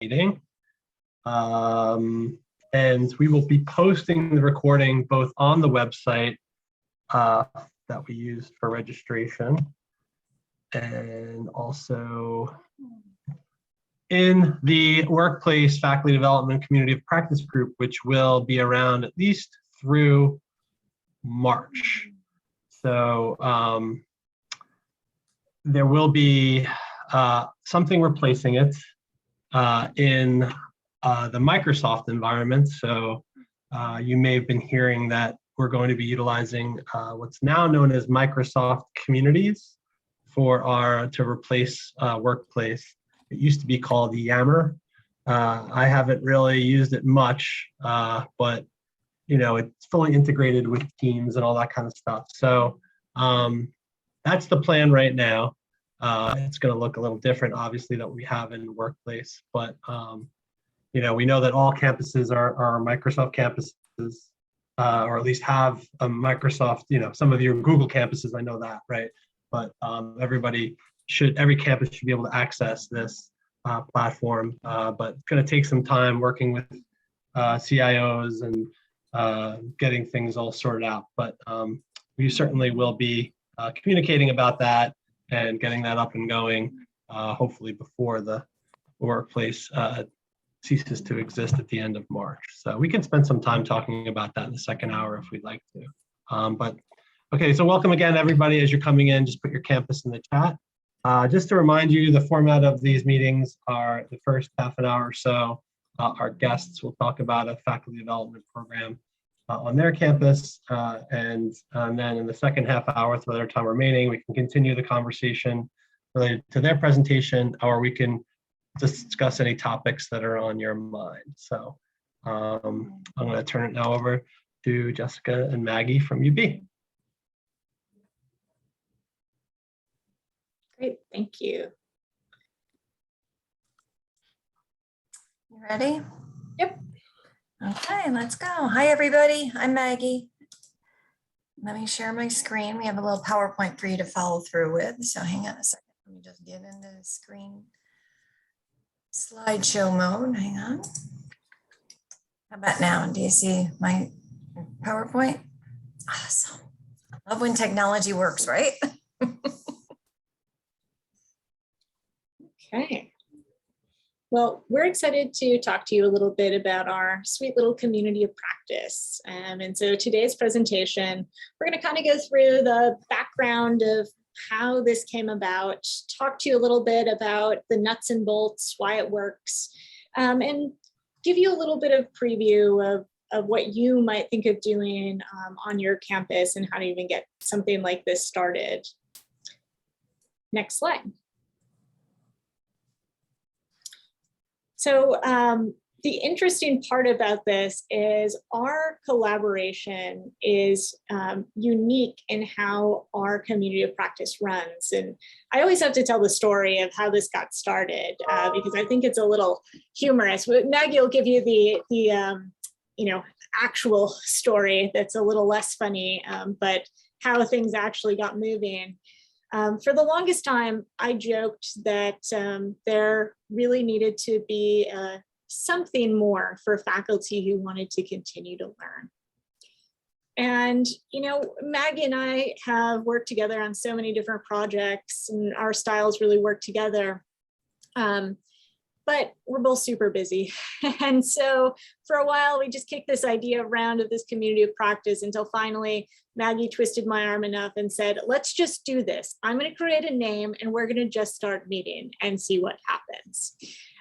meeting. And we will be posting the recording both on the website that we used for registration and also in the workplace faculty development community of practice group, which will be around at least through March. So there will be something replacing it in the Microsoft environment. So you may have been hearing that we're going to be utilizing what's now known as Microsoft Communities to replace Workplace. It used to be called Yammer. I haven't really used it much, but it's fully integrated with Teams and all that kind of stuff. So that's the plan right now. It's going to look a little different, obviously, that we have in Workplace, but we know that all campuses are Microsoft campuses, or at least have a Microsoft. Some of your Google campuses, I know that, right? But every campus should be able to access this platform. But it's going to take some time working with CIOs and getting things all sorted out. But we certainly will be communicating about that and getting that up and going, hopefully before the Workplace ceases to exist at the end of March. So we can spend some time talking about that in the second hour if we'd like to. But okay, so welcome again, everybody. As you're coming in, just put your campus in the chat. Just to remind you, the format of these meetings are the first half an hour or so. Our guests will talk about a faculty development program on their campus. And then in the second half hour, with their time remaining, we can continue the conversation related to their presentation, or we can discuss any topics that are on your mind. So I'm going to turn it now over to Jessica and Maggie from UB. Great, thank you. You ready? Yep. Okay, let's go. Hi, everybody. I'm Maggie. Let me share my screen. We have a little PowerPoint for you to follow through with. So hang on a second. Let me just get into the screen slideshow mode. Hang on. How about now? Do you see my PowerPoint? Awesome. I love when technology works, right? Okay. Well, we're excited to talk to you a little bit about our sweet little community of practice. And so today's presentation, we're going to kind of go through the background of how this came about, talk to you a little bit about the nuts and bolts, why it works, and give you a little bit of preview of what you might think of doing on your campus and how to even get something like this started. Next slide. So the interesting part about this is our collaboration is unique in how our community of practice runs. And I always have to tell the story of how this got started because I think it's a little humorous. Maggie will give you the actual story that's a little less funny, but how things actually got moving. For the longest time, I joked that there really needed to be something more for faculty who wanted to continue to learn. And, Maggie and I have worked together on so many different projects and our styles really work together. But we're both super busy. And so for a while, we just kicked this idea around of this community of practice until finally Maggie twisted my arm enough and said, let's just do this. I'm going to create a name and we're going to just start meeting and see what happens.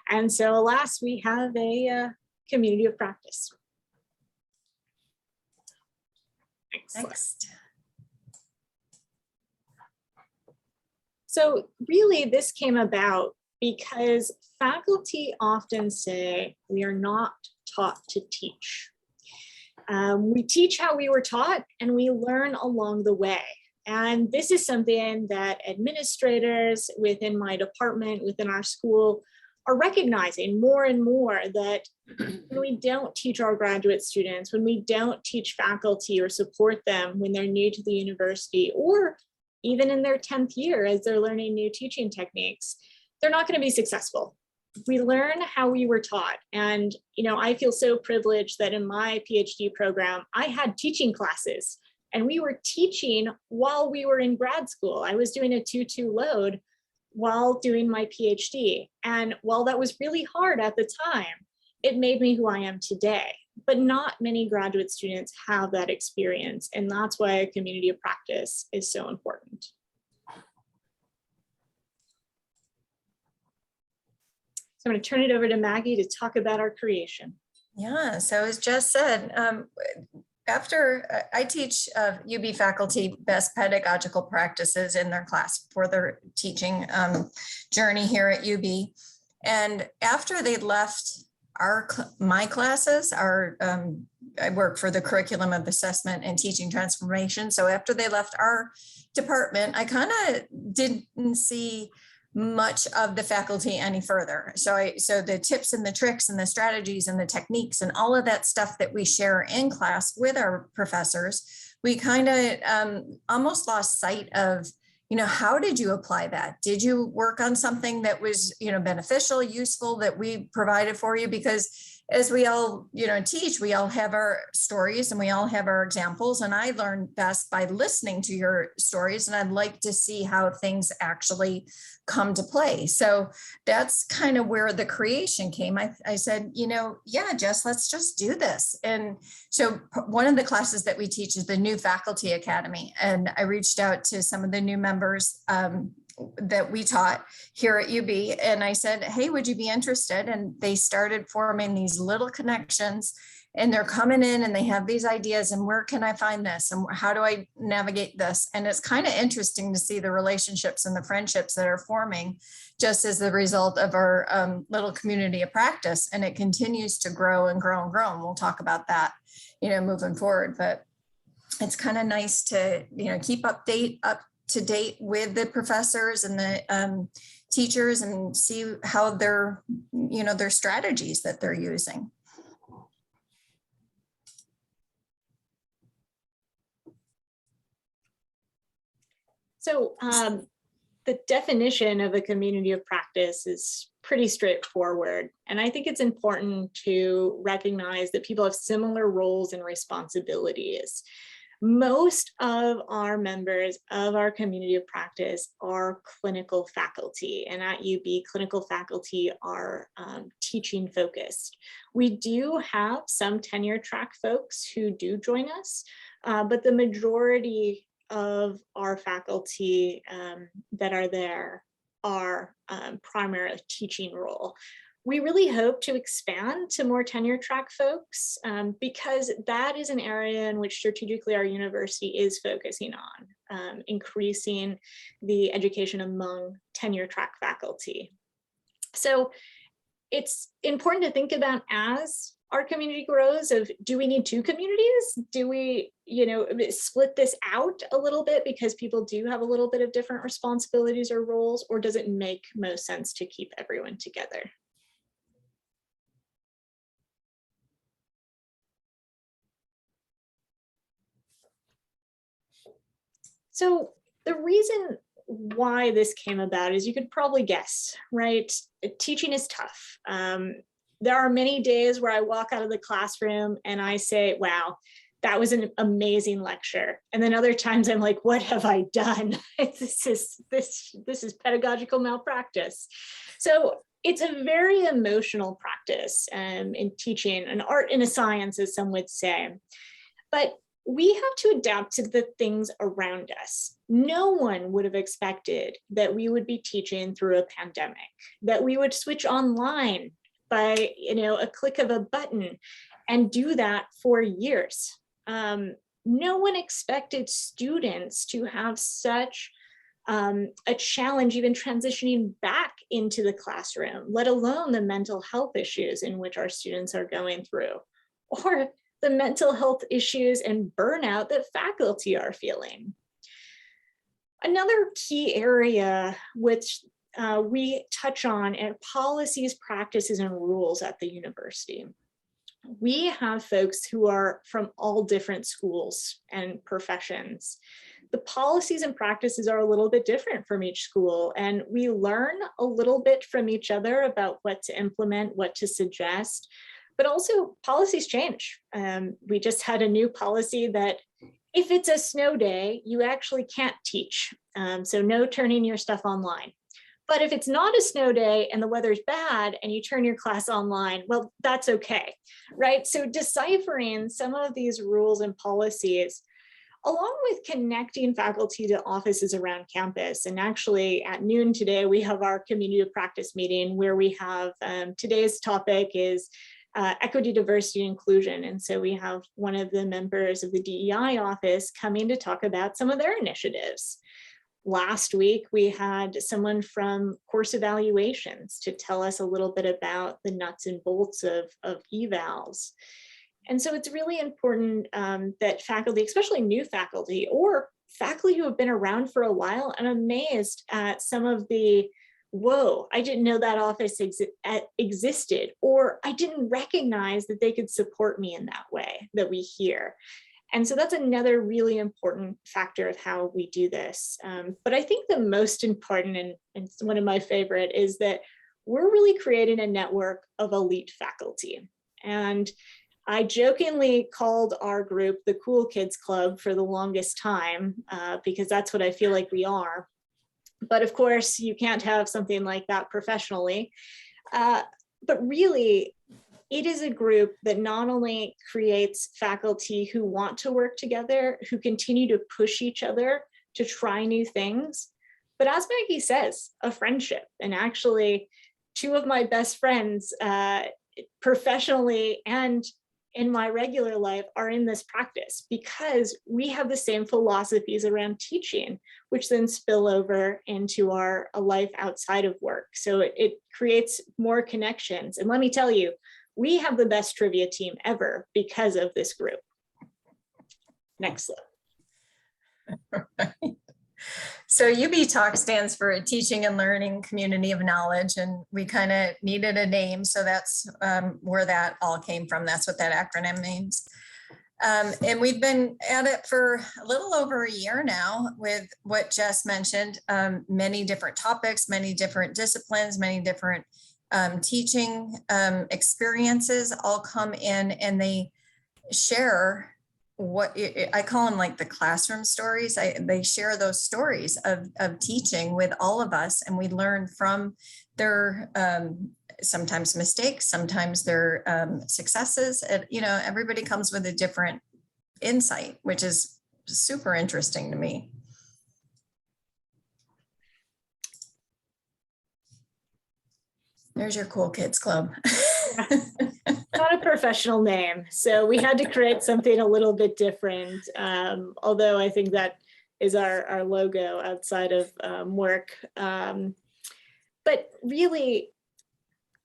And so alas, we have a community of practice. Next. So really this came about because faculty often say we are not taught to teach. We teach how we were taught and we learn along the way. And this is something that administrators within my department, within our school, are recognizing more and more, that when we don't teach our graduate students, when we don't teach faculty or support them when they're new to the university, or even in their 10th year as they're learning new teaching techniques, they're not going to be successful. we learn how we were taught. And, I feel so privileged that in my PhD program, I had teaching classes and we were teaching while we were in grad school. I was doing a 2-2 load while doing my PhD. And while that was really hard at the time, it made me who I am today. But not many graduate students have that experience. And that's why a community of practice is so important. So I'm going to turn it over to Maggie to talk about our creation. Yeah, so as Jess said, after I teach UB faculty best pedagogical practices in their class for their teaching journey here at UB. And after they left my classes, I work for the curriculum of assessment and teaching transformation. So after they left our department, I kind of didn't see much of the faculty any further. So the tips and the tricks and the strategies and the techniques and all of that stuff that we share in class with our professors, we kind of almost lost sight of, how did you apply that? Did you work on something that was, beneficial, useful, that we provided for you? Because as we all, teach, we all have our stories and we all have our examples. And I learn best by listening to your stories. And I'd like to see how things actually come to play. So that's kind of where the creation came. I said, yeah, Jess, let's just do this. And so one of the classes that we teach is the New Faculty Academy. And I reached out to some of the new members that we taught here at UB. And I said, hey, would you be interested? And they started forming these little connections, and they're coming in and they have these ideas, and where can I find this? And how do I navigate this? And it's kind of interesting to see the relationships and the friendships that are forming just as the result of our little community of practice. And it continues to grow and grow and grow. And we'll talk about that, moving forward. But it's kind of nice to, keep up to date with the professors and the teachers and see how their strategies that they're using. So the definition of a community of practice is pretty straightforward. And I think it's important to recognize that people have similar roles and responsibilities. Most of our members of our community of practice are clinical faculty, and at UB, clinical faculty are teaching focused. We do have some tenure track folks who do join us, but the majority of our faculty that are there are primarily teaching role. We really hope to expand to more tenure track folks because that is an area in which strategically our university is focusing on, increasing the education among tenure track faculty. So it's important to think about as our community grows of, do we need two communities? Do we, split this out a little bit because people do have a little bit of different responsibilities or roles, or does it make most sense to keep everyone together? So the reason why this came about is you could probably guess, right? Teaching is tough. There are many days where I walk out of the classroom and I say, wow, that was an amazing lecture. And then other times I'm like, what have I done? This is pedagogical malpractice. So it's a very emotional practice in teaching, an art and a science, as some would say. But we have to adapt to the things around us. No one would have expected that we would be teaching through a pandemic, that we would switch online by a click of a button and do that for years. No one expected students to have such a challenge even transitioning back into the classroom, let alone the mental health issues in which our students are going through, or the mental health issues and burnout that faculty are feeling. Another key area which we touch on are policies, practices, and rules at the university. We have folks who are from all different schools and professions. the policies and practices are a little bit different from each school, and we learn a little bit from each other about what to implement, what to suggest, but also policies change. We just had a new policy that if it's a snow day, you actually can't teach. So no turning your stuff online. But if it's not a snow day and the weather's bad and you turn your class online, well, that's okay, right? So deciphering some of these rules and policies, along with connecting faculty to offices around campus. And actually at noon today, we have our community of practice meeting where we have, today's topic is equity, diversity, and inclusion. And so we have one of the members of the DEI office coming to talk about some of their initiatives. Last week, we had someone from course evaluations to tell us a little bit about the nuts and bolts of evals. And so it's really important that faculty, especially new faculty or faculty who have been around for a while, I'm amazed at some of the, whoa, I didn't know that office existed, or I didn't recognize that they could support me in that way that we hear. And so that's another really important factor of how we do this. But I think the most important, and it's one of my favorite, is that we're really creating a network of elite faculty. And I jokingly called our group the Cool Kids Club for the longest time, because that's what I feel like we are. But of course, you can't have something like that professionally. But really, it is a group that not only creates faculty who want to work together, who continue to push each other to try new things, but as Maggie says, a friendship. And actually, two of my best friends professionally and in my regular life are in this practice because we have the same philosophies around teaching, which then spill over into a life outside of work. So it creates more connections. And let me tell you, we have the best trivia team ever because of this group. Next slide. Right. So UB TaLCK stands for Teaching and Learning Community of Knowledge, and we kind of needed a name. So that's where that all came from. That's what that acronym means. And we've been at it for a little over a year now with what Jess mentioned, many different topics, many different disciplines, many different teaching experiences all come in, and they share what I call them, like the classroom stories. They share those stories of teaching with all of us, and we learn from their sometimes mistakes, sometimes their successes. Everybody comes with a different insight, which is super interesting to me. There's your Cool Kids Club. Not a professional name, so we had to create something a little bit different, although I think that is our logo outside of work. But really,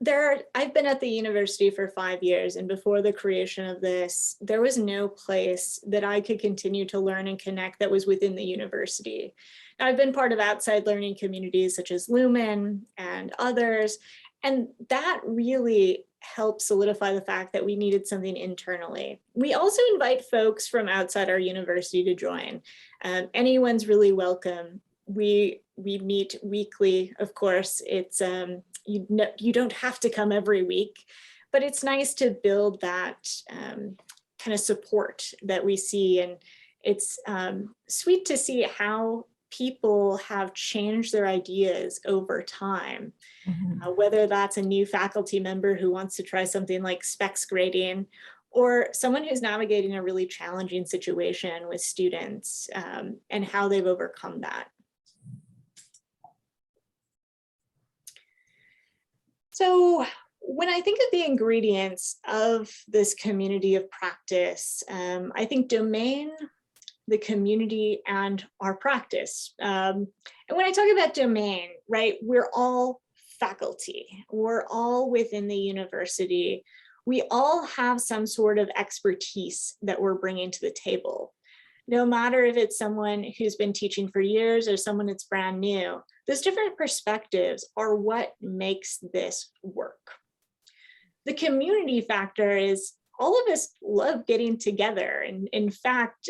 I've been at the university for 5 years, and before the creation of this, there was no place that I could continue to learn and connect that was within the university. Now, I've been part of outside learning communities such as Lumen and others, and that really helped solidify the fact that we needed something internally. We also invite folks from outside our university to join. Anyone's really welcome. We meet weekly, of course. It's you don't have to come every week, but it's nice to build that kind of support that we see. And it's sweet to see how people have changed their ideas over time. Whether that's a new faculty member who wants to try something like specs grading, or someone who's navigating a really challenging situation with students and how they've overcome that. So when I think of the ingredients of this community of practice, I think domain, the community, and our practice. And when I talk about domain, right, we're all faculty, we're all within the university. We all have some sort of expertise that we're bringing to the table. No matter if it's someone who's been teaching for years or someone that's brand new, those different perspectives are what makes this work. The community factor is all of us love getting together. And in fact,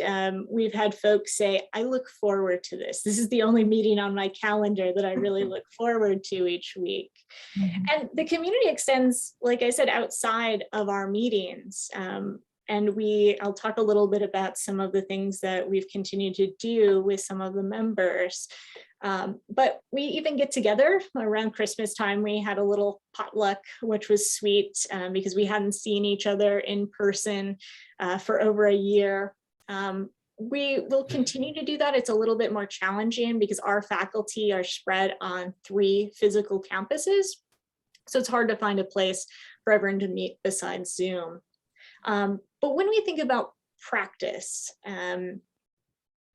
we've had folks say, I look forward to this. This is the only meeting on my calendar that I really look forward to each week. And the community extends, like I said, outside of our meetings. And I'll talk a little bit about some of the things that we've continued to do with some of the members. But we even get together around Christmas time. We had a little potluck, which was sweet because we hadn't seen each other in person for over a year. We will continue to do that. It's a little bit more challenging because our faculty are spread on 3 physical campuses. So it's hard to find a place for everyone to meet besides Zoom. But when we think about practice,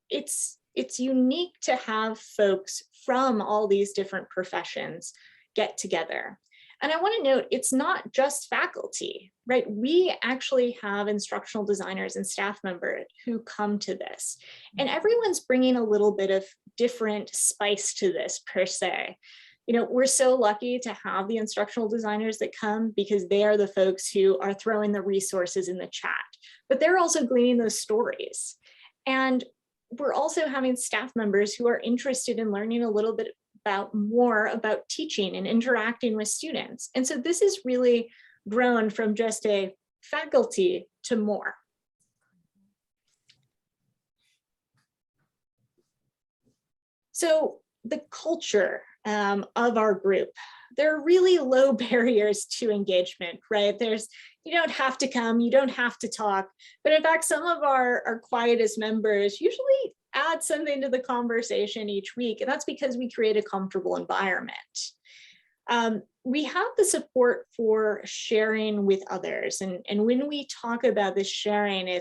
it's unique to have folks from all these different professions get together. And I want to note, it's not just faculty, right? We actually have instructional designers and staff members who come to this, and everyone's bringing a little bit of different spice to this per se. You know, we're so lucky to have the instructional designers that come because they are the folks who are throwing the resources in the chat, but they're also gleaning those stories. And we're also having staff members who are interested in learning a little bit more about teaching and interacting with students. And so this is really grown from just a faculty to more. So the culture of our group, there are really low barriers to engagement, right? You don't have to come, you don't have to talk, but in fact, some of our quietest members usually add something to the conversation each week, and that's because we create a comfortable environment. We have the support for sharing with others, and when we talk about this sharing,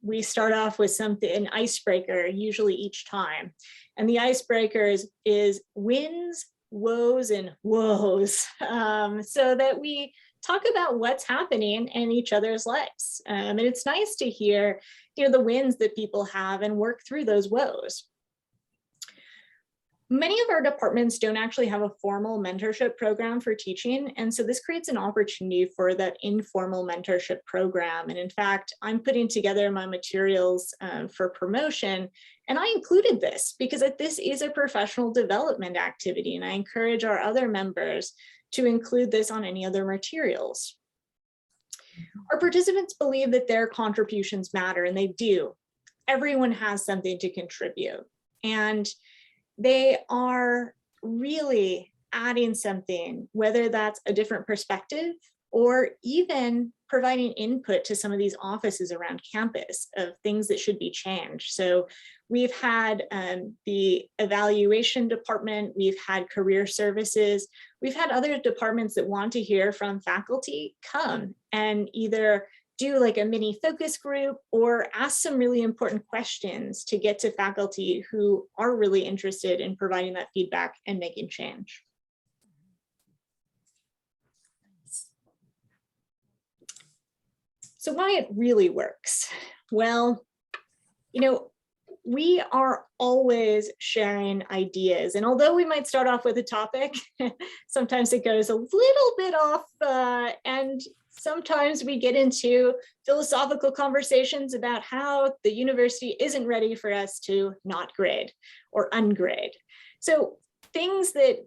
we start off with an icebreaker, usually each time, and the icebreaker is wins, woes, and woes, so that we talk about what's happening in each other's lives. And it's nice to hear, the wins that people have and work through those woes. Many of our departments don't actually have a formal mentorship program for teaching. And so this creates an opportunity for that informal mentorship program. And in fact, I'm putting together my materials for promotion. And I included this because this is a professional development activity. And I encourage our other members to include this on any other materials. Our participants believe that their contributions matter, and they do. Everyone has something to contribute. And they are really adding something, whether that's a different perspective or even providing input to some of these offices around campus of things that should be changed. So we've had the evaluation department, we've had career services, we've had other departments that want to hear from faculty come and either do like a mini focus group or ask some really important questions to get to faculty who are really interested in providing that feedback and making change. So why it really works? Well, we are always sharing ideas. And although we might start off with a topic, sometimes it goes a little bit off and sometimes we get into philosophical conversations about how the university isn't ready for us to not grade or ungrade. So things that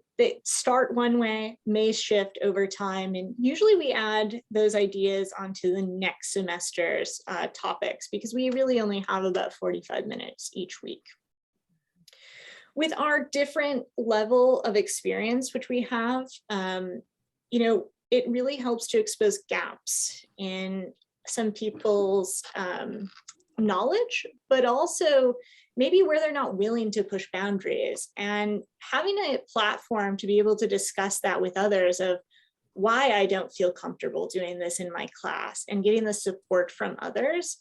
start one way may shift over time. And usually we add those ideas onto the next semester's topics because we really only have about 45 minutes each week. With our different level of experience, which we have, it really helps to expose gaps in some people's knowledge, but also maybe where they're not willing to push boundaries, and having a platform to be able to discuss that with others of why I don't feel comfortable doing this in my class and getting the support from others.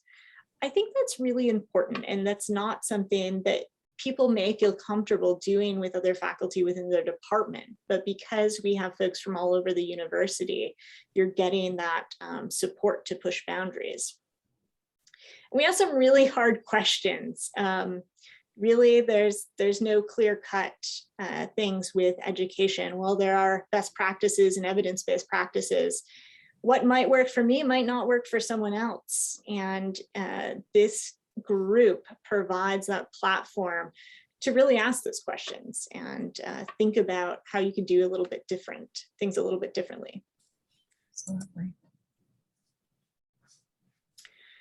I think that's really important. And that's not something that people may feel comfortable doing with other faculty within their department, but because we have folks from all over the university, you're getting that support to push boundaries. We have some really hard questions. Really, there's no clear-cut things with education. While there are best practices and evidence-based practices, what might work for me might not work for someone else. And this group provides that platform to really ask those questions and think about how you can do a little bit different, things a little bit differently. Absolutely.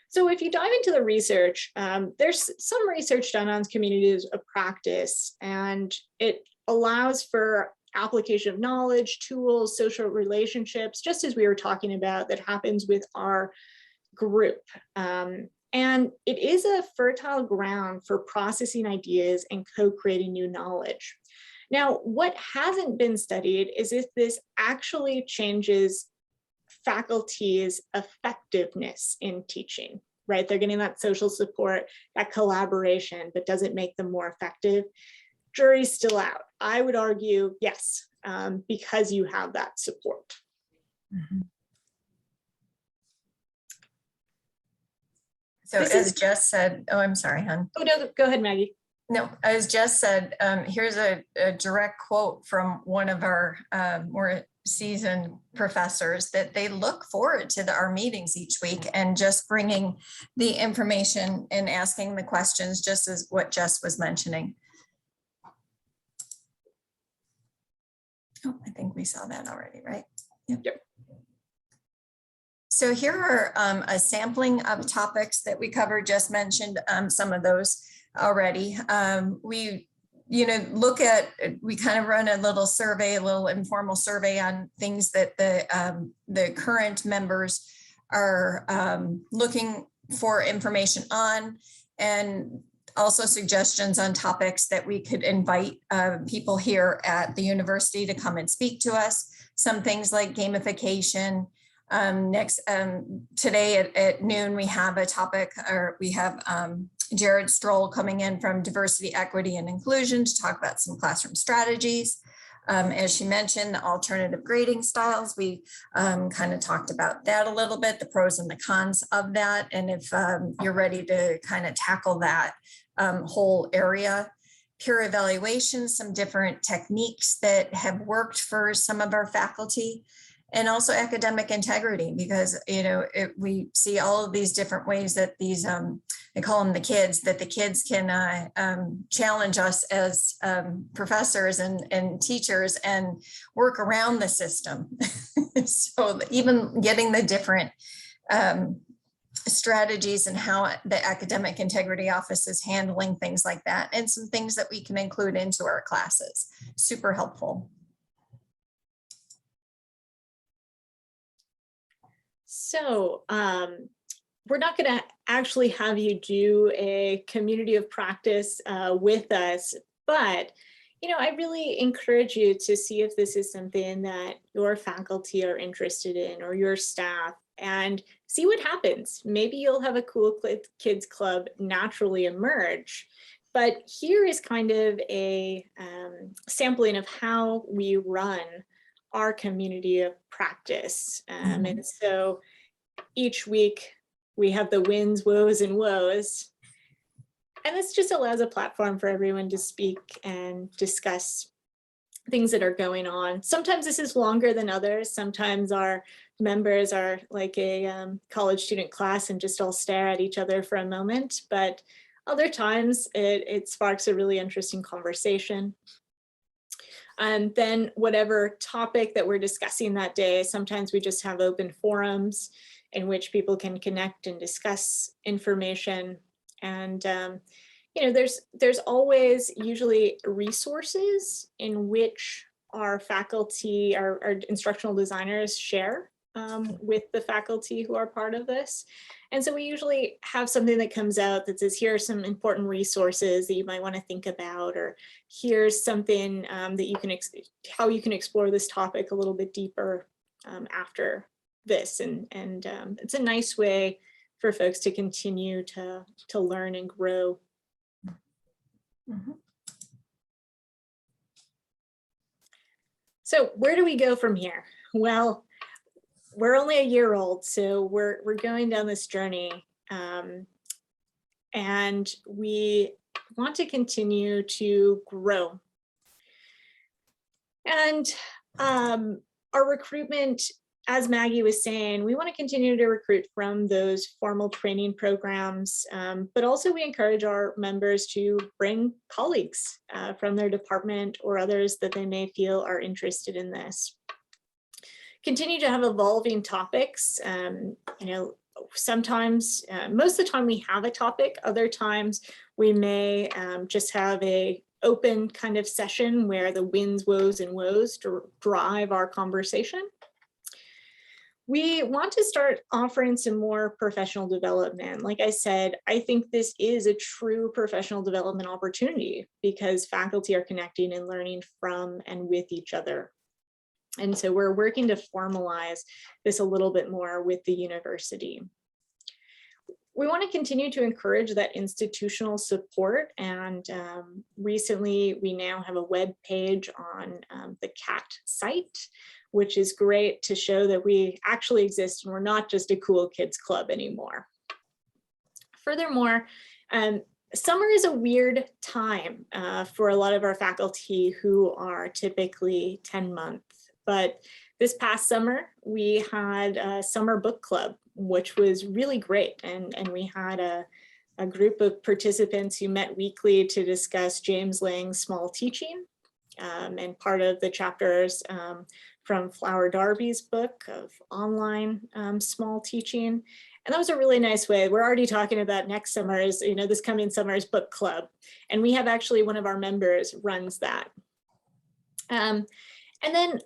So if you dive into the research, there's some research done on communities of practice, and it allows for application of knowledge, tools, social relationships, just as we were talking about, that happens with our group. And it is a fertile ground for processing ideas and co-creating new knowledge. Now, what hasn't been studied is if this actually changes faculty's effectiveness in teaching, right? They're getting that social support, that collaboration, but does it make them more effective? Jury's still out. I would argue yes, because you have that support. Mm-hmm. So as Jess said, oh, I'm sorry, hon. Oh, no, go ahead, Maggie. No, as Jess said, here's a direct quote from one of our more seasoned professors, that they look forward to our meetings each week and just bringing the information and asking the questions, just as what Jess was mentioning. Oh, I think we saw that already, right? Yep. So here are a sampling of topics that we covered. Just mentioned some of those already. We, look at, we kind of run a little survey, a little informal survey on things that the current members are looking for information on, and also suggestions on topics that we could invite people here at the university to come and speak to us. Some things like gamification. Today at noon, we have a topic, or we have Jared Stroll coming in from Diversity, Equity, and Inclusion to talk about some classroom strategies. As she mentioned, the alternative grading styles, we kind of talked about that a little bit, the pros and the cons of that. And if you're ready to kind of tackle that whole area. Peer evaluation, some different techniques that have worked for some of our faculty. And also academic integrity, because we see all of these different ways that these I call them the kids, that the kids can challenge us as professors and teachers and work around the system. So even getting the different strategies and how the academic integrity office is handling things like that, and some things that we can include into our classes, super helpful. So we're not going to actually have you do a community of practice with us, but I really encourage you to see if this is something that your faculty are interested in, or your staff, and see what happens. Maybe you'll have a cool kids club naturally emerge. But here is kind of a sampling of how we run our community of practice. And so each week we have the wins, woes, and woes. And this just allows a platform for everyone to speak and discuss things that are going on. Sometimes this is longer than others. Sometimes our members are like a college student class and just all stare at each other for a moment. But other times it sparks a really interesting conversation. And then whatever topic that we're discussing that day, sometimes we just have open forums in which people can connect and discuss information. And there's always usually resources in which our faculty, our instructional designers share with the faculty who are part of this. And so we usually have something that comes out that says, here are some important resources that you might want to think about, or here's something that you can, how you can explore this topic a little bit deeper after this. And it's a nice way for folks to continue to learn and grow. So where do we go from here? Well, we're only a year old, so we're going down this journey, and we want to continue to grow. And our recruitment as Maggie was saying, we want to continue to recruit from those formal training programs, but also we encourage our members to bring colleagues from their department or others that they may feel are interested in this. Continue to have evolving topics. Sometimes, most of the time we have a topic, other times we may just have a open kind of session where the wins, woes, and woes drive our conversation. We want to start offering some more professional development. Like I said, I think this is a true professional development opportunity because faculty are connecting and learning from and with each other. And so we're working to formalize this a little bit more with the university. We want to continue to encourage that institutional support, and recently we now have a web page on the CAT site, which is great to show that we actually exist and we're not just a cool kids club anymore. Furthermore, summer is a weird time for a lot of our faculty who are typically 10-month, but this past summer we had a summer book club, which was really great, and we had a group of participants who met weekly to discuss James Lang's Small Teaching, and part of the chapters from Flower Darby's book of online small teaching. And that was a really nice way. We're already talking about next summer's, this coming summer's book club. And we have actually one of our members runs that. And then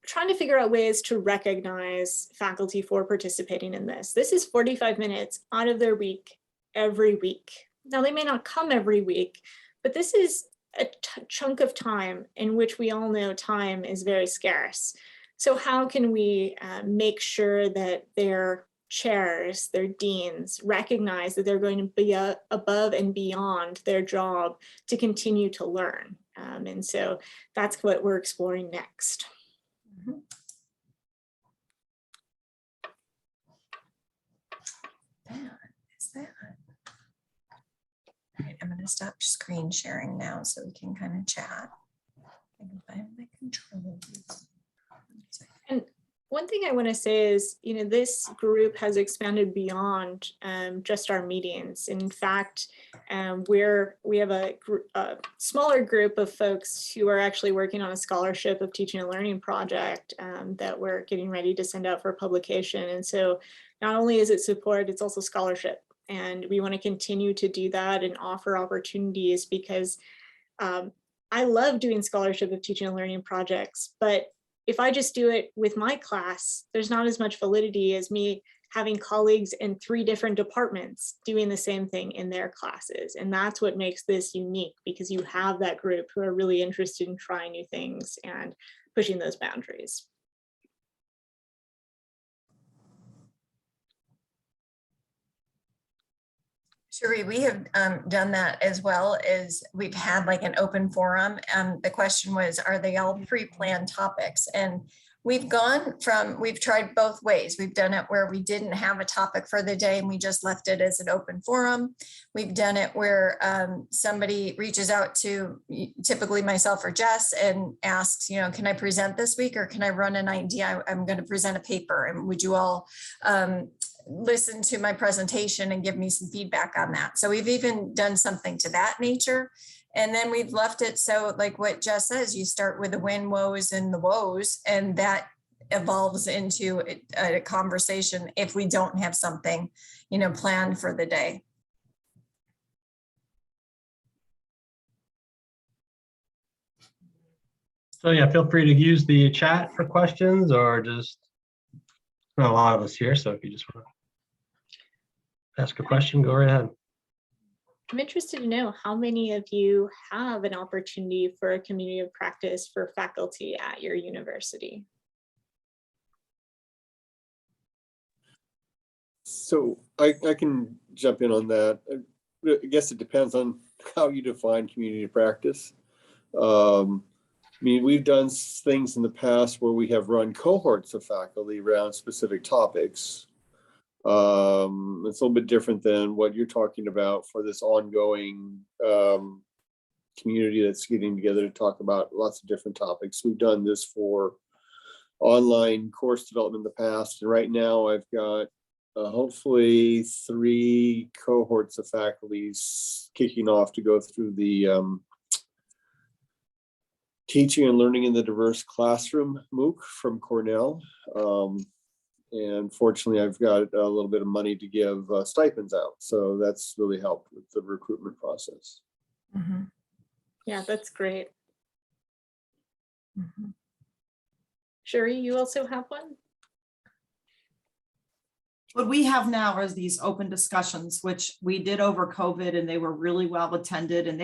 trying to figure out ways to recognize faculty for participating in this. This is 45 minutes out of their week, every week. Now they may not come every week, but this is a chunk of time in which we all know time is very scarce. So how can we make sure that their chairs, their deans recognize that they're going to be above and beyond their job to continue to learn? And so that's what we're exploring next. Mm-hmm. Is that? All right, I'm going to stop screen sharing now so we can kind of chat. I can find my controls. And one thing I want to say is, this group has expanded beyond just our meetings. In fact, we have a smaller group of folks who are actually working on a scholarship of teaching and learning project that we're getting ready to send out for publication. And so not only is it support, it's also scholarship. And we want to continue to do that and offer opportunities because I love doing scholarship of teaching and learning projects, but if I just do it with my class, there's not as much validity as me having colleagues in 3 different departments doing the same thing in their classes. And that's what makes this unique, because you have that group who are really interested in trying new things and pushing those boundaries. Sheree, we have done that as well. As we've had like an open forum. The question was, are they all pre-planned topics? And we've tried both ways. We've done it where we didn't have a topic for the day and we just left it as an open forum. We've done it where somebody reaches out to typically myself or Jess and asks, can I present this week, or can I run an idea? I'm going to present a paper, and would you all listen to my presentation and give me some feedback on that? So we've even done something to that nature. And then we've left it so, like what Jess says, you start with the win, woes, and the woes, and that evolves into a conversation if we don't have something, planned for the day. So yeah, feel free to use the chat for questions, or just, not a lot of us here, so if you just want to ask a question, go right ahead. I'm interested to know how many of you have an opportunity for a community of practice for faculty at your university. So I can jump in on that. I guess it depends on how you define community of practice. We've done things in the past where we have run cohorts of faculty around specific topics. It's a little bit different than what you're talking about for this ongoing community that's getting together to talk about lots of different topics. We've done this for online course development in the past. And right now I've got hopefully 3 cohorts of faculty kicking off to go through the Teaching and Learning in the Diverse Classroom MOOC from Cornell. And fortunately, I've got a little bit of money to give stipends out. So that's really helped with the recruitment process. Mm-hmm. Yeah, that's great. Mm-hmm. Sherry, you also have one? What we have now are these open discussions, which we did over COVID, and they were really well attended, and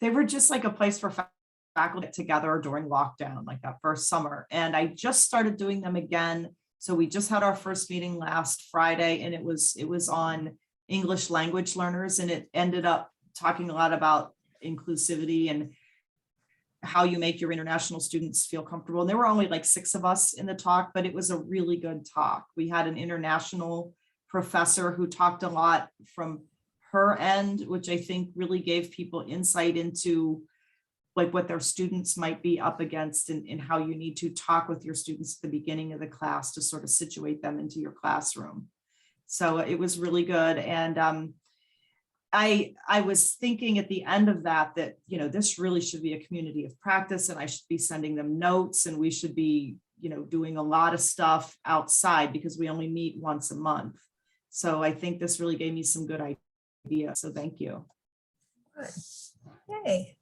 they were just like a place for faculty to get together during lockdown, like that first summer. And I just started doing them again. So we just had our first meeting last Friday, and it was on English language learners, and it ended up talking a lot about inclusivity and how you make your international students feel comfortable. And there were only like 6 of us in the talk, but it was a really good talk. We had an international professor who talked a lot from her end, which I think really gave people insight into like what their students might be up against, and how you need to talk with your students at the beginning of the class to sort of situate them into your classroom. So it was really good. And I was thinking at the end of that, you know, this really should be a community of practice, and I should be sending them notes, and we should be, you know, doing a lot of stuff outside because we only meet once a month. So I think this really gave me some good ideas. So thank you. Good. Yay.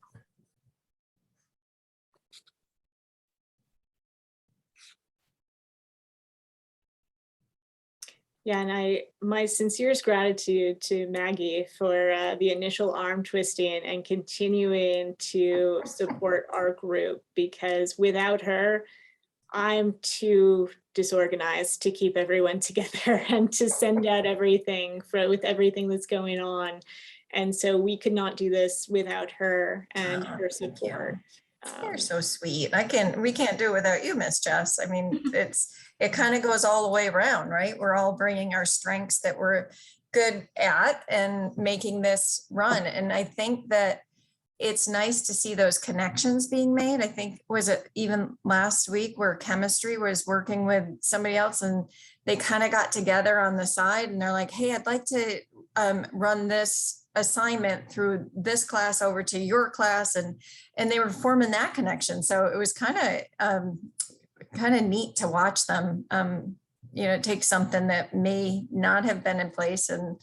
Yeah, and my sincerest gratitude to Maggie for the initial arm twisting and continuing to support our group, because without her, I'm too disorganized to keep everyone together and to send out everything with everything that's going on. And so we could not do this without her and her support. You're so sweet. We can't do it without you, Miss Jess. I mean, it kind of goes all the way around, right? We're all bringing our strengths that we're good at and making this run. And I think that it's nice to see those connections being made. I think, was it even last week where chemistry was working with somebody else, and they kind of got together on the side, and they're like, hey, I'd like to run this assignment through this class over to your class, and they were forming that connection. So it was kind of neat to watch them you know, take something that may not have been in place and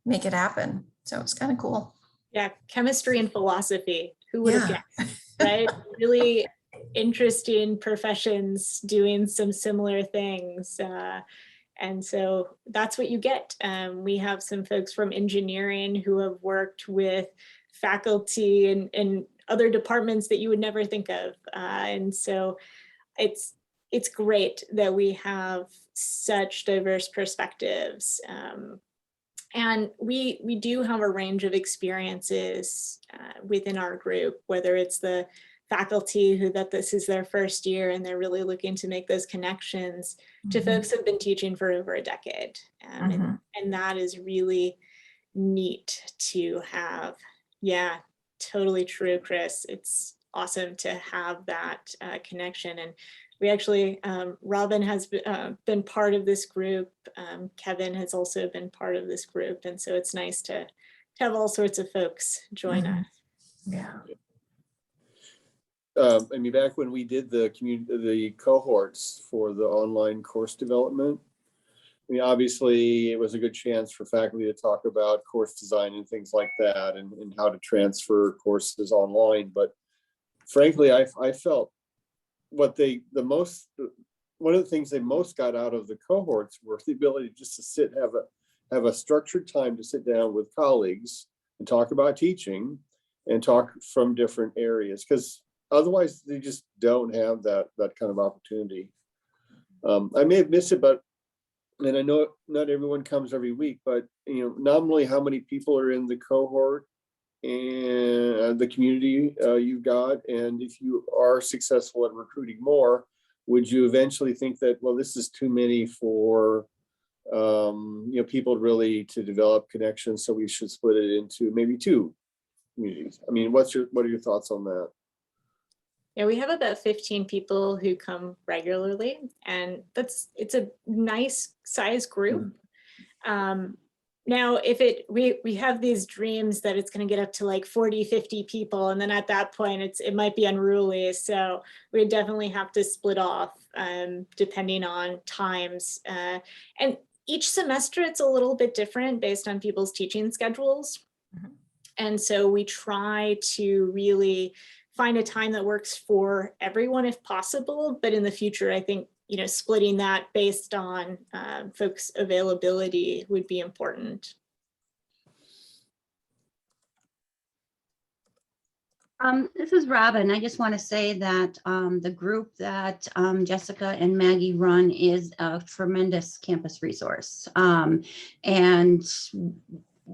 make it happen. So it's kind of cool. Yeah, chemistry and philosophy, who would have guessed, right? Really interesting professions doing some similar things. And so that's what you get. We have some folks from engineering who have worked with faculty and other departments that you would never think of. And so it's great that we have such diverse perspectives. And we do have a range of experiences within our group, whether it's the faculty that this is their first year and they're really looking to make those connections, to folks who've been teaching for over a decade. And that is really neat to have. Yeah, totally true, Chris. It's awesome to have that connection. And we actually, Robin has been part of this group. Kevin has also been part of this group. And so it's nice to have all sorts of folks join us. Yeah. I mean, back when we did the cohorts for the online course development, I mean, obviously it was a good chance for faculty to talk about course design and things like that, and how to transfer courses online. But frankly, I felt one of the things they most got out of the cohorts were the ability just to have a structured time to sit down with colleagues and talk about teaching and talk from different areas, because otherwise they just don't have that kind of opportunity. I may have missed it, and I know not everyone comes every week, but you know, nominally how many people are in the cohort and the community you've got, and if you are successful at recruiting more, would you eventually think that, well, this is too many for you know, people really to develop connections, so we should split it into maybe 2 communities? I mean, what are your thoughts on that? Yeah, we have about 15 people who come regularly, and it's a nice size group. Now, if we have these dreams that it's going to get up to like 40, 50 people, and then at that point it might be unruly. So we definitely have to split off depending on times. And each semester it's a little bit different based on people's teaching schedules. And so we try to really find a time that works for everyone if possible. But in the future, I think, splitting that based on folks' availability would be important. This is Robin. I just want to say that the group that Jessica and Maggie run is a tremendous campus resource. And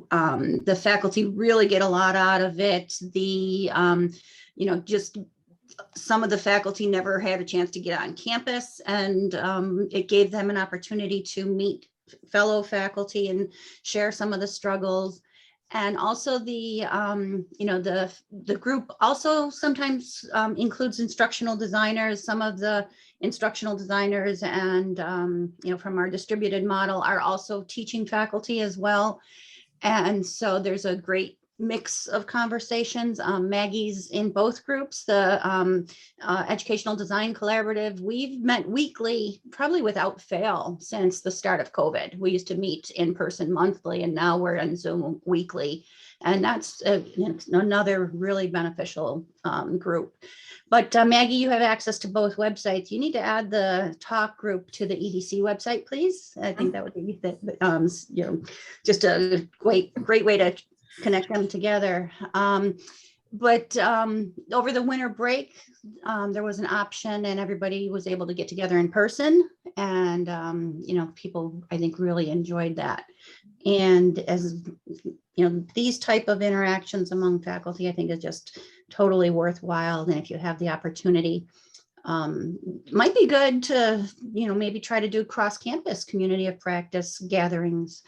the faculty really get a lot out of it. Just some of the faculty never had a chance to get on campus, and it gave them an opportunity to meet fellow faculty and share some of the struggles. And also the group also sometimes includes instructional designers. Some of the instructional designers and from our distributed model are also teaching faculty as well. And so there's a great mix of conversations. Maggie's in both groups, the Educational Design Collaborative. We've met weekly, probably without fail, since the start of COVID. We used to meet in person monthly, and now we're on Zoom weekly. And that's another really beneficial group. But Maggie, you have access to both websites. You need to add the TaLCK group to the EDC website, please. I think that would be just a great way to connect them together. But over the winter break, there was an option and everybody was able to get together in person. And, people, I think, really enjoyed that. And as these type of interactions among faculty, I think is just totally worthwhile. And if you have the opportunity, might be good to, maybe try to do cross-campus community of practice gatherings.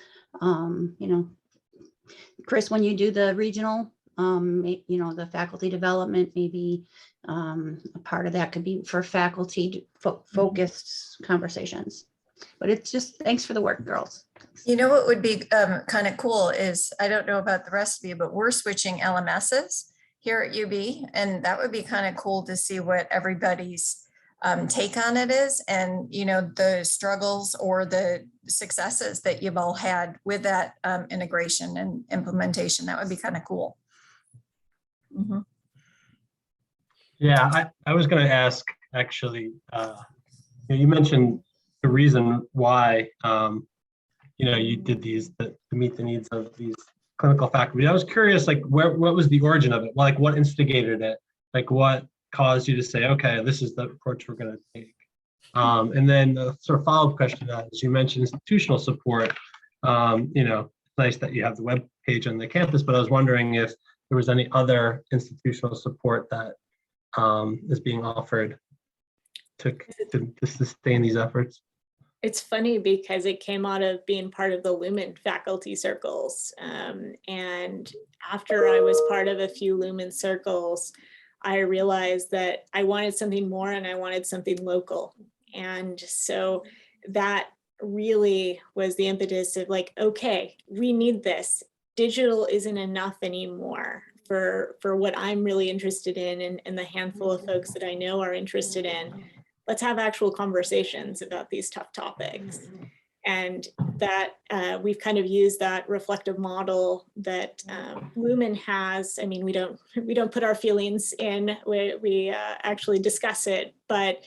Chris, when you do the regional, the faculty development, maybe a part of that could be for faculty focused conversations. But it's just, thanks for the work, girls. What would be kind of cool is, I don't know about the rest of you, but we're switching LMSs here at UB, and that would be kind of cool to see what everybody's take on it is, and the struggles or the successes that you've all had with that integration and implementation. That would be kind of cool. Mm-hmm. Yeah, I was going to ask, actually, you mentioned the reason why you did these to meet the needs of these clinical faculty. I was curious, what was the origin of it? What instigated it? What caused you to say, okay, this is the approach we're going to take? And then a sort of follow-up question to that, as you mentioned, institutional support. It's nice that you have the web page on the campus, but I was wondering if there was any other institutional support that is being offered to sustain these efforts. It's funny because it came out of being part of the Lumen faculty circles. And after I was part of a few Lumen circles, I realized that I wanted something more and I wanted something local. And so that really was the impetus of okay, we need this. Digital isn't enough anymore for what I'm really interested in and the handful of folks that I know are interested in. Let's have actual conversations about these tough topics. And that we've kind of used that reflective model that Lumen has. I mean, we don't put our feelings in, we actually discuss it, but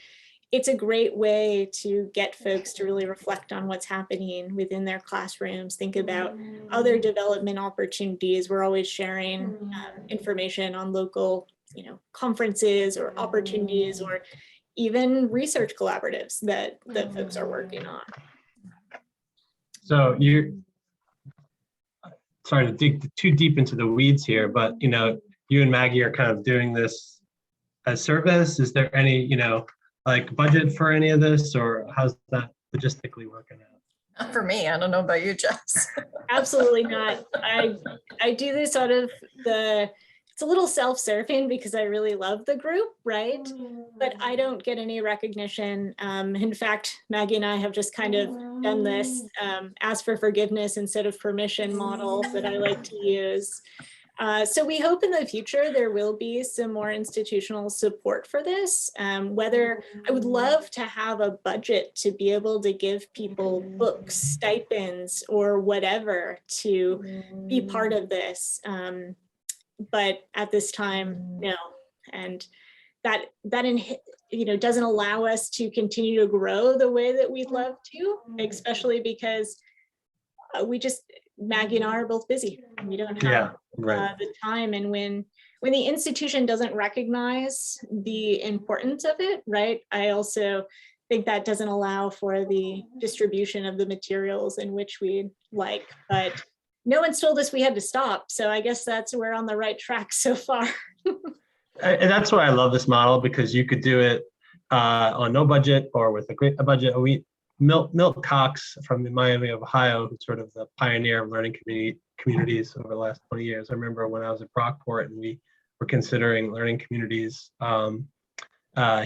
it's a great way to get folks to really reflect on what's happening within their classrooms, think about other development opportunities. We're always sharing information on local, conferences or opportunities, or even research collaboratives that folks are working on. So sorry to dig too deep into the weeds here, but you and Maggie are kind of doing this as service. Is there any, budget for any of this, or how's that logistically working out? Not for me. I don't know about you, Jess. Absolutely not. I do this out of the it's a little self-serving because I really love the group, right? But I don't get any recognition. In fact, Maggie and I have just kind of done this ask for forgiveness instead of permission model that I like to use. So we hope in the future there will be some more institutional support for this. Whether I would love to have a budget to be able to give people books, stipends, or whatever to be part of this. But at this time, no. And that doesn't allow us to continue to grow the way that we'd love to, especially because Maggie and I are both busy. We don't have the time. And when the institution doesn't recognize the importance of it, right? I also think that doesn't allow for the distribution of the materials in which we'd like, but no one's told us we had to stop. So I guess we're on the right track so far. And that's why I love this model, because you could do it on no budget or with a budget. Milt Cox from Miami of Ohio, who's sort of the pioneer of learning communities over the last 20 years. I remember when I was at Brockport and we were considering learning communities,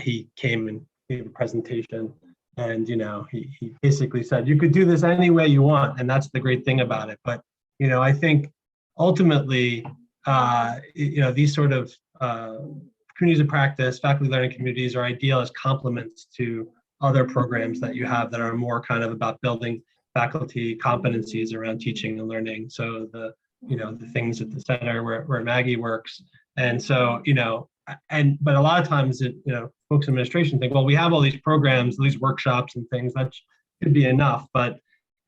he came and gave a presentation, and he basically said, you could do this any way you want, and that's the great thing about it. But I think ultimately, these sort of communities of practice, faculty learning communities are ideal as complements to other programs that you have that are more kind of about building faculty competencies around teaching and learning. So the things at the center where Maggie works. And so, but a lot of times folks in administration think, well, we have all these programs, these workshops and things that could be enough. But,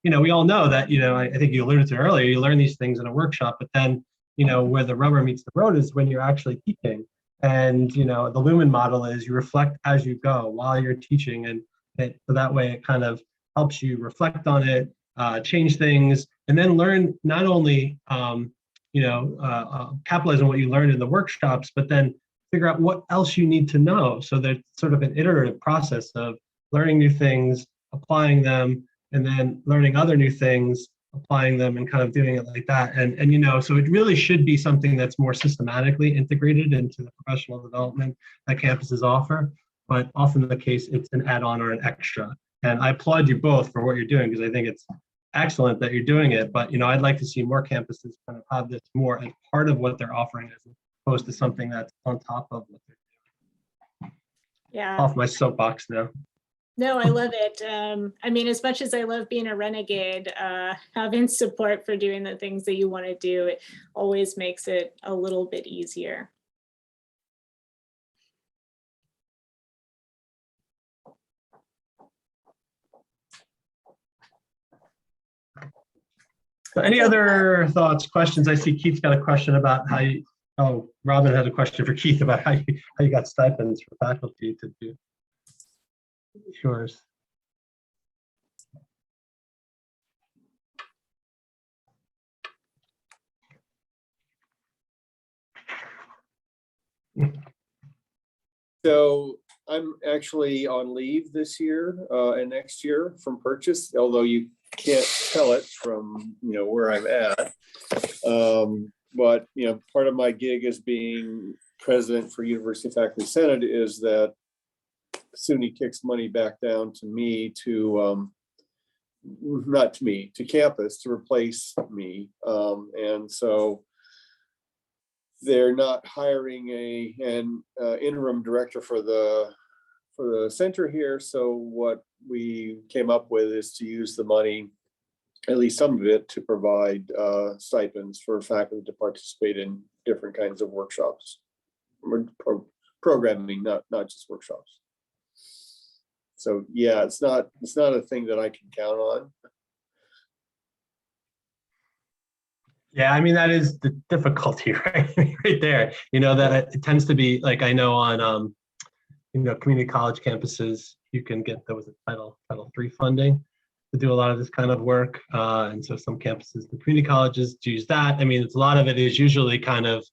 we all know that, I think you alluded to earlier, you learn these things in a workshop, but then, where the rubber meets the road is when you're actually teaching. And, the Lumen model is you reflect as you go while you're teaching. And so that way it kind of helps you reflect on it, change things, and then learn not only, capitalize on what you learned in the workshops, but then figure out what else you need to know. So there's sort of an iterative process of learning new things, applying them, and then learning other new things, applying them, and kind of doing it like that. And so it really should be something that's more systematically integrated into the professional development that campuses offer. But often the case, it's an add-on or an extra. And I applaud you both for what you're doing, because I think it's excellent that you're doing it. But I'd like to see more campuses kind of have this more as part of what they're offering, as opposed to something that's on top of what they're doing. Yeah. Off my soapbox now. No, I love it. As much as I love being a renegade, having support for doing the things that you want to do, it always makes it a little bit easier. So any other thoughts, questions? I see Keith's got a question about Robin had a question for Keith about how you got stipends for faculty to do yours. So I'm actually on leave this year and next year from purchase, although you can't tell it from where I'm at. But part of my gig as being president for University Faculty Senate is that SUNY kicks money back down to me to not to me, to campus to replace me. And so they're not hiring an interim director for the center here. So what we came up with is to use the money, at least some of it, to provide stipends for faculty to participate in different kinds of workshops, programming, not just workshops. So yeah, it's not a thing that I can count on. Yeah, that is the difficulty, right? Right there. That it tends to be like, I know on community college campuses, you can get Title III funding to do a lot of this kind of work. And so some campuses, the community colleges use that. It's a lot of it is usually kind of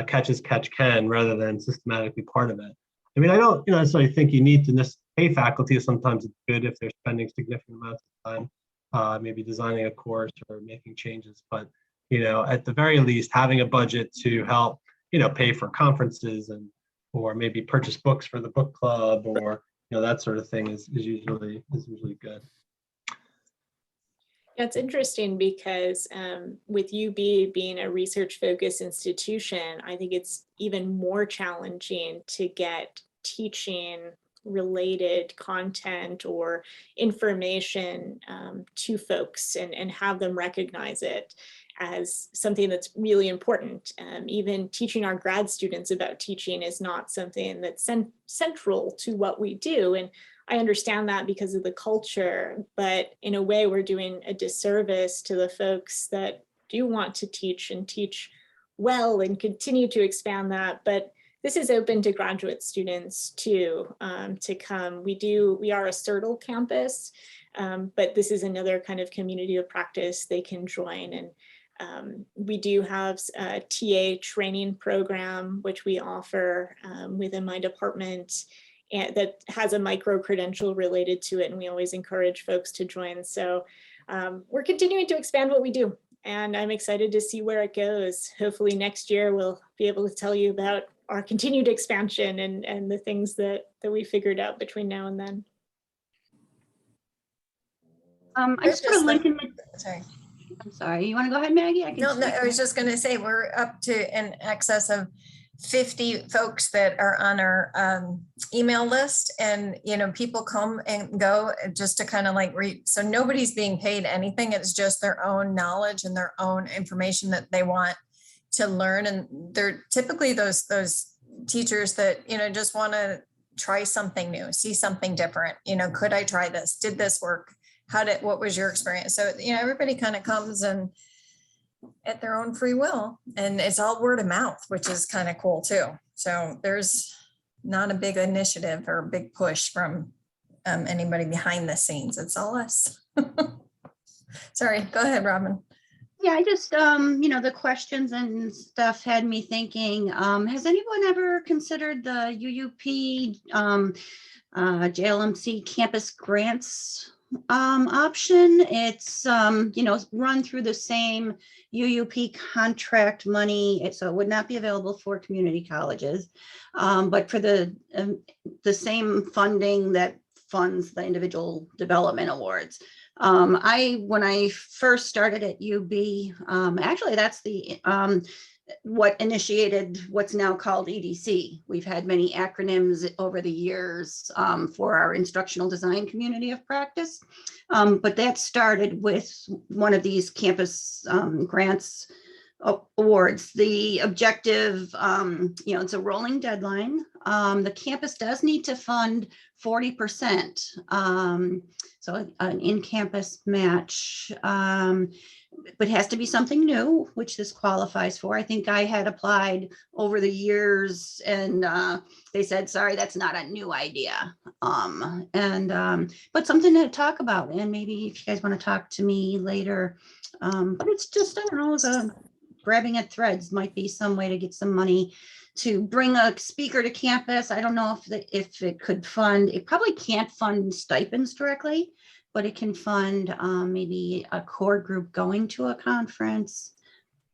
catch as catch can rather than systematically part of it. I don't necessarily think you need to pay faculty. Sometimes it's good if they're spending significant amounts of time, maybe designing a course or making changes. But at the very least, having a budget to help, pay for conferences or maybe purchase books for the book club, or, that sort of thing is usually good. Yeah, it's interesting because with UB being a research-focused institution, I think it's even more challenging to get teaching-related content or information to folks and have them recognize it as something that's really important. Even teaching our grad students about teaching is not something that's central to what we do. And I understand that because of the culture, but in a way we're doing a disservice to the folks that do want to teach and teach well and continue to expand that. But this is open to graduate students too, to come. We are a CERTL campus, but this is another kind of community of practice they can join. And we do have a TA training program, which we offer within my department, and that has a micro credential related to it. And we always encourage folks to join. So we're continuing to expand what we do. And I'm excited to see where it goes. Hopefully next year, we'll be able to tell you about our continued expansion and the things that we figured out between now and then. I just put a link in the, Sorry. I'm sorry, you want to go ahead, Maggie? No, I was just going to say we're up to in excess of 50 folks that are on our email list, and people come and go just to kind of like read. So nobody's being paid anything. It's just their own knowledge and their own information that they want to learn. And they're typically those teachers that just want to try something new, see something different. Could I try this? Did this work? What was your experience? So everybody kind of comes and at their own free will, and it's all word of mouth, which is kind of cool too. So there's not a big initiative or a big push from anybody behind the scenes. It's all us. Sorry, go ahead, Robin. Yeah, I just, the questions and stuff had me thinking, has anyone ever considered the UUP JLMC campus grants option? It's, run through the same UUP contract money, so it would not be available for community colleges, but for the same funding that funds the individual development awards. When I first started at UB, actually that's the what initiated what's now called EDC. We've had many acronyms over the years for our instructional design community of practice, but that started with one of these campus grants awards. The objective, it's a rolling deadline. The campus does need to fund 40%, so an in-campus match, but it has to be something new, which this qualifies for. I think I had applied over the years and they said, sorry, that's not a new idea. But something to talk about, and maybe if you guys want to talk to me later, but it's just, I don't know, grabbing at threads might be some way to get some money to bring a speaker to campus. I don't know if it could fund, it probably can't fund stipends directly, but it can fund maybe a core group going to a conference,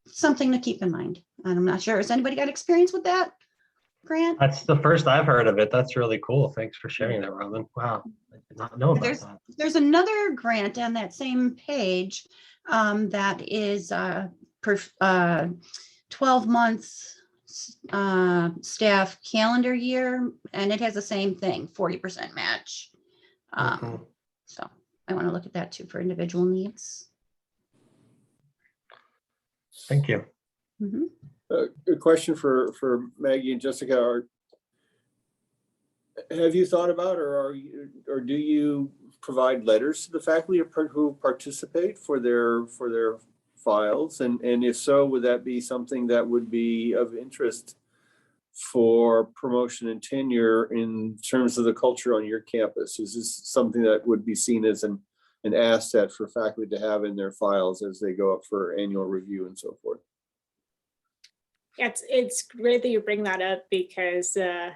something to keep in mind. And I'm not sure, has anybody got experience with that grant? That's the first I've heard of it. That's really cool. Thanks for sharing that, Robin. Wow, I did not know about that. There's another grant on that same page that is per 12 months staff calendar year, and it has the same thing, 40% match. So I want to look at that too for individual needs. Thank you. Mm-hmm. A question for Maggie and Jessica. Have you thought about, or do you provide letters to the faculty who participate for their files? And if so, would that be something that would be of interest for promotion and tenure in terms of the culture on your campus? Is this something that would be seen as an asset for faculty to have in their files as they go up for annual review and so forth? It's great that you bring that up because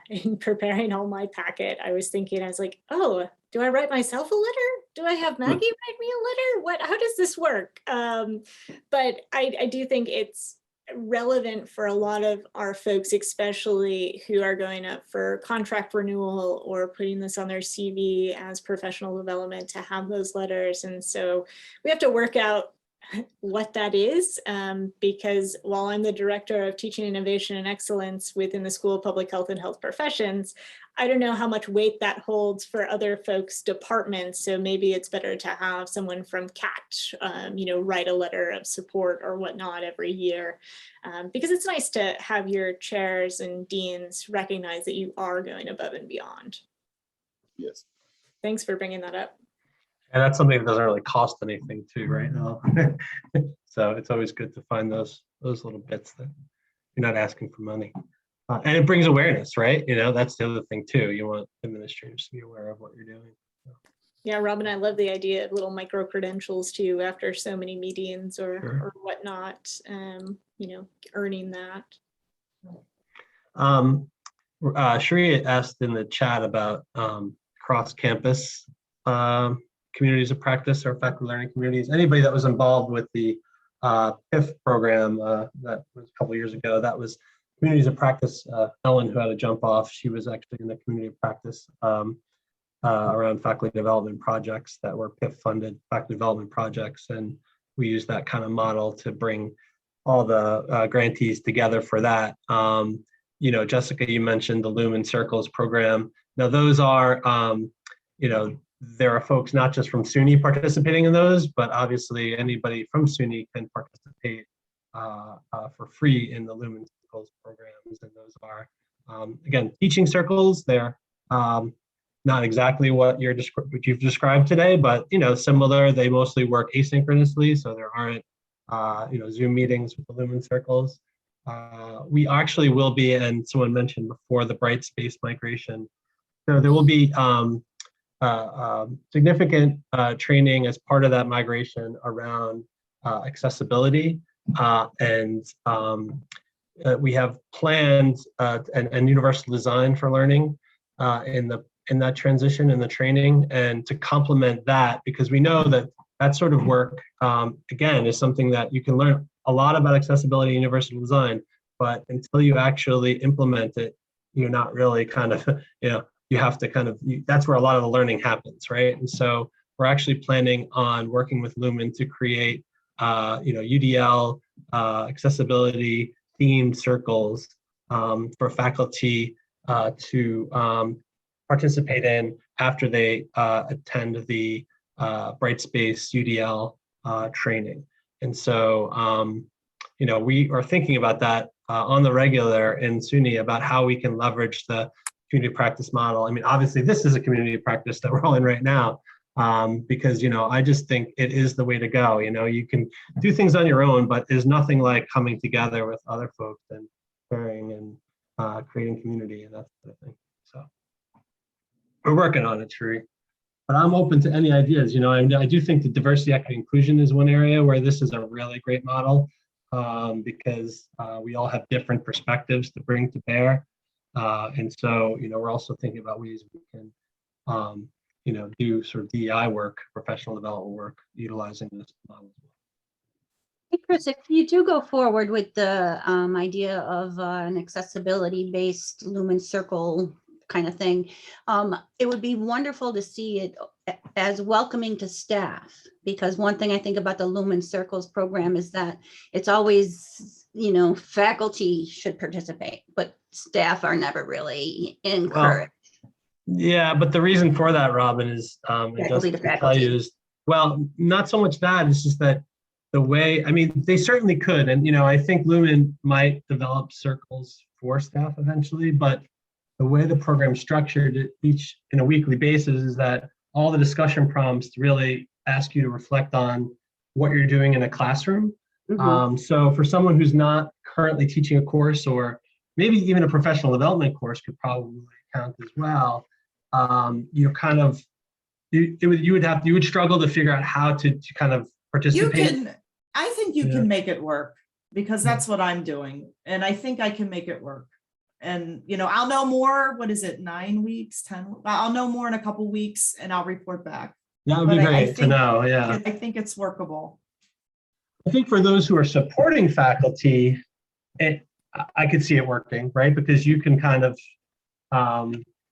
in preparing all my packet, I was thinking, I was like, oh, do I write myself a letter? Do I have Maggie write me a letter? How does this work? But I do think it's relevant for a lot of our folks, especially who are going up for contract renewal or putting this on their CV as professional development, to have those letters. And so we have to work out what that is, because while I'm the director of teaching innovation and excellence within the School of Public Health and Health Professions, I don't know how much weight that holds for other folks' departments. So maybe it's better to have someone from CAT, write a letter of support or whatnot every year, because it's nice to have your chairs and deans recognize that you are going above and beyond. Yes. Thanks for bringing that up. And that's something that doesn't really cost anything too right now. So it's always good to find those little bits that you're not asking for money. And it brings awareness, right? That's the other thing too. You want administrators to be aware of what you're doing. So. Yeah, Robin, I love the idea of little micro credentials too, after so many meetings or whatnot, earning that. Sheree asked in the chat about cross-campus communities of practice or faculty learning communities. Anybody that was involved with the PIF program that was a couple of years ago, that was communities of practice. Ellen, who had to jump off, she was actually in the community of practice around faculty development projects that were PIF funded faculty development projects. And we used that kind of model to bring all the grantees together for that. Jessica, you mentioned the Lumen Circles program. Now those are, there are folks not just from SUNY participating in those, but obviously anybody from SUNY can participate for free in the Lumen Circles programs. And those are, again, teaching circles. They're not exactly what you've described today, but similar. They mostly work asynchronously, so there aren't Zoom meetings with the Lumen Circles. We actually will be, and someone mentioned before, the bright space migration. So there will be significant training as part of that migration around accessibility, and we have planned and universal design for learning in that transition in the training, and to complement that, because we know that sort of work again is something that you can learn a lot about accessibility and universal design, but until you actually implement it, you're not really kind of you have to that's where a lot of the learning happens, right? And so we're actually planning on working with Lumen to create, UDL accessibility themed circles for faculty to participate in after they attend the Brightspace UDL training. And so, we are thinking about that on the regular in SUNY about how we can leverage the community practice model. I mean, obviously this is a community practice that we're all in right now, because, I just think it is the way to go. You can do things on your own, but there's nothing like coming together with other folks and sharing and creating community and that sort of thing. So we're working on it, Sheree. But I'm open to any ideas. I do think that diversity, equity, inclusion is one area where this is a really great model, because we all have different perspectives to bring to bear. And so, we're also thinking about ways we can, do sort of DEI work, professional development work, utilizing this model. Hey, Chris, if you do go forward with the idea of an accessibility-based Lumen Circle kind of thing, it would be wonderful to see it as welcoming to staff, because one thing I think about the Lumen Circles program is that it's always, faculty should participate, but staff are never really encouraged. Yeah, but the reason for that, Robin, is not so much that, it's just that the way, they certainly could, and I think Lumen might develop circles for staff eventually, but the way the program's structured each in a weekly basis is that all the discussion prompts really ask you to reflect on what you're doing in a classroom. Mm-hmm. So for someone who's not currently teaching a course, or maybe even a professional development course could probably count as well, you would struggle to figure out how to kind of participate. I think you can make it work. because that's what I'm doing. And I think I can make it work. And, you know, I'll know more, what is it, 9 weeks, 10? I'll know more in a couple weeks and I'll report back. That would be But I great to think- know, yeah. I think it's workable. I think for those who are supporting faculty, I could see it working, right? Because you can kind of,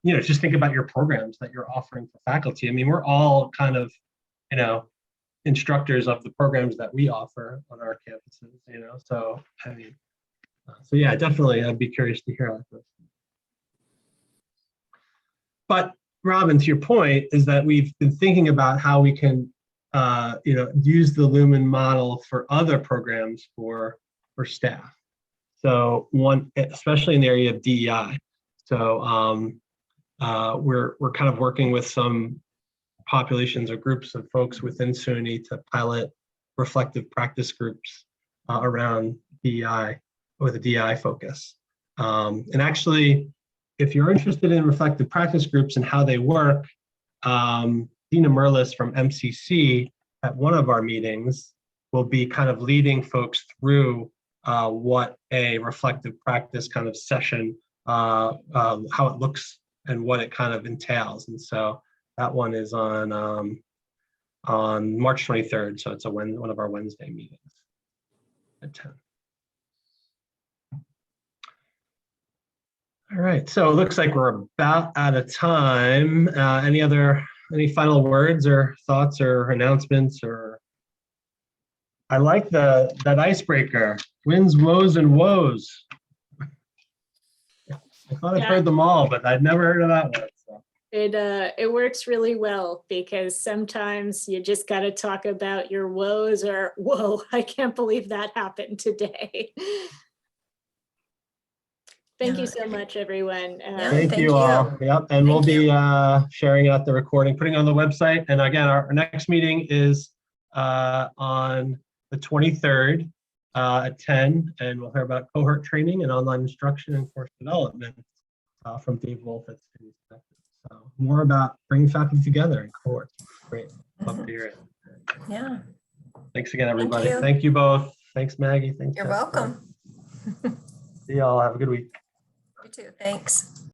you know, just think about your programs that you're offering for faculty. I mean, we're all kind of, you know, instructors of the programs that we offer on our campuses, you know, so, I mean, so yeah, definitely, I'd be curious to hear like this. But Robin, to your point, is that we've been thinking about how we can, you know, use the Lumen model for other programs for staff. So one, especially in the area of DEI. So we're kind of working with some populations or groups of folks within SUNY to pilot reflective practice groups around DEI with a DEI focus. And actually, if you're interested in reflective practice groups and how they work, Dina Merlis from MCC at one of our meetings will be kind of leading folks through what a reflective practice kind of session, how it looks and what it kind of entails. And so that one is on March 23rd. So it's one of our Wednesday meetings at 10. All right, so it looks like we're about out of time. Any final words or thoughts or announcements? Or I like that icebreaker, wins, woes, and woes. I thought I'd heard them all, but I'd never heard of that one. So. It works really well because sometimes you just got to talk about your woes or, whoa, I can't believe that happened today. Thank you so much, everyone. Thank you all. Yep, and we'll be sharing out the recording, putting it on the website. And again, our next meeting is on the 23rd at 10, and we'll hear about cohort training and online instruction and course development from Dave Wolf at City Perspective. So more about bringing faculty together in cohorts. Great, love to hear it. Yeah. Thanks again, everybody. Thank you. Thank you both. Thanks, Maggie. Thanks. You're welcome. See y'all. Have a good week. You too. Thanks.